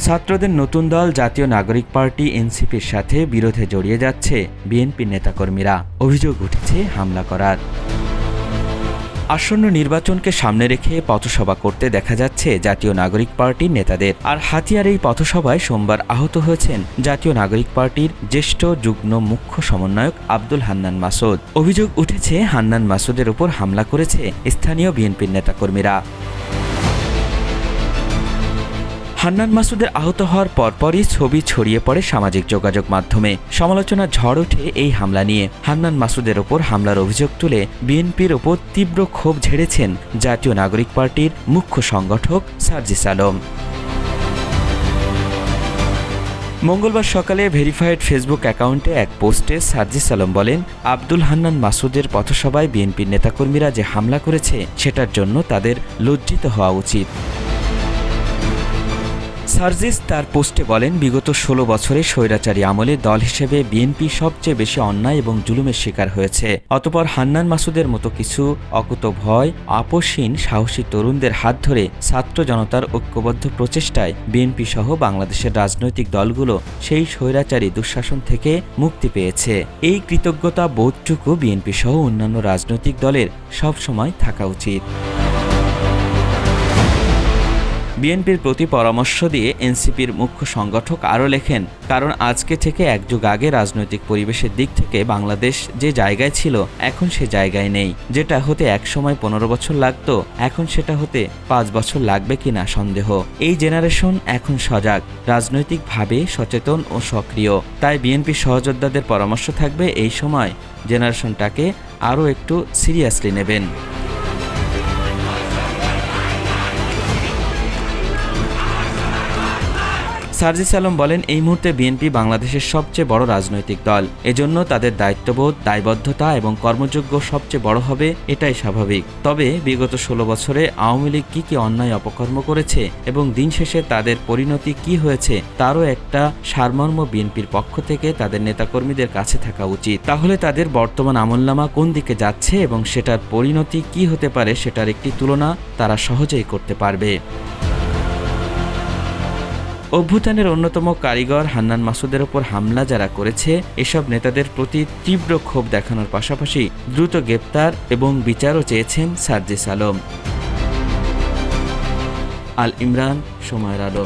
ছাত্রদের নতুন দল জাতীয় নাগরিক পার্টি এনসিপির সাথে বিরোধে জড়িয়ে যাচ্ছে বিএনপির নেতাকর্মীরা। অভিযোগ উঠেছে হামলা করার। আসন্ন নির্বাচনকে সামনে রেখে পথসভা করতে দেখা যাচ্ছে জাতীয় নাগরিক পার্টির নেতাদের। আর হাতিয়ার এই পথসভায় সোমবার আহত হয়েছেন জাতীয় নাগরিক পার্টির জ্যেষ্ঠ যুগ্ম মুখ্য সমন্বয়ক আব্দুল হান্নান মাসুদ। অভিযোগ উঠেছে হান্নান মাসুদের উপর হামলা করেছে স্থানীয় বিএনপির নেতাকর্মীরা। হান্নান মাসুদের আহত হওয়ার পরপরই ছবি ছড়িয়ে পড়ে সামাজিক যোগাযোগ মাধ্যমে। সমালোচনার ঝড় ওঠে এই হামলা নিয়ে। হান্নান মাসুদের ওপর হামলার অভিযোগ তুলে বিএনপির ওপর তীব্র ক্ষোভ ঝেড়েছেন জাতীয় নাগরিক পার্টির মুখ্য সংগঠক সার্জিস আলম। মঙ্গলবার সকালে ভেরিফাইড ফেসবুক অ্যাকাউন্টে এক পোস্টে সার্জিস আলম বলেন, আব্দুল হান্নান মাসুদের পথসভায় বিএনপির নেতাকর্মীরা যে হামলা করেছে সেটার জন্য তাদের লজ্জিত হওয়া উচিত। সার্জিস তার পোস্টে বলেন, বিগত ১৬ বছরে স্বৈরাচারী আমলে দল হিসেবে বিএনপি সবচেয়ে বেশি অন্যায় এবং জুলুমের শিকার হয়েছে। অতঃপর হান্নান মাসুদের মতো কিছু অকুতোভয় আপোষহীন সাহসী তরুণদের হাত ধরে ছাত্র জনতার ঐক্যবদ্ধ প্রচেষ্টায় বিএনপি সহ বাংলাদেশের রাজনৈতিক দলগুলো সেই স্বৈরাচারী দুঃশাসন থেকে মুক্তি পেয়েছে। এই কৃতজ্ঞতা বোধটুকু বিএনপি সহ অন্যান্য রাজনৈতিক দলের সবসময় থাকা উচিত। বিএনপির প্রতি পরামর্শ দিয়ে এনসিপির মুখ্য সংগঠক আরও লেখেন, কারণ আজকে থেকে এক যুগ আগে রাজনৈতিক পরিবেশের দিক থেকে বাংলাদেশ যে জায়গায় ছিল এখন সে জায়গায় নেই। যেটা হতে একসময় ১৫ বছর লাগতো এখন সেটা হতে ৫ বছর লাগবে কিনা সন্দেহ। এই জেনারেশন এখন সজাগ, রাজনৈতিকভাবে সচেতন ও সক্রিয়। তাই বিএনপির সহযোদ্ধাদের পরামর্শ থাকবে এই সময় জেনারেশনটাকে আরও একটু সিরিয়াসলি নেবেন। সার্জিস আলম বলেন, এই মুহূর্তে বিএনপি বাংলাদেশের সবচেয়ে বড় রাজনৈতিক দল। এজন্য তাদের দায়িত্ববোধ, দায়বদ্ধতা এবং কর্মযোগ্য সবচেয়ে বড় হবে, এটাই স্বাভাবিক। তবে বিগত ১৬ বছরে আওয়ামী লীগ কী অন্যায় অপকর্ম করেছে এবং দিন শেষে তাদের পরিণতি কি হয়েছে তারও একটা সারমর্ম বিএনপির পক্ষ থেকে তাদের নেতাকর্মীদের কাছে থাকা উচিত। তাহলে তাদের বর্তমান আমলনামা কোন দিকে যাচ্ছে এবং সেটার পরিণতি কি হতে পারে সেটার একটি তুলনা তারা সহজেই করতে পারবে। অভ্যুত্থানের অন্যতম কারিগর হান্নান মাসুদের ওপর হামলা যারা করেছে এসব নেতাদের প্রতি তীব্র ক্ষোভ দেখানোর পাশাপাশি দ্রুত গ্রেপ্তার এবং বিচারও চেয়েছেন সার্জিস আলম। আল ইমরান, সময়ের আলো।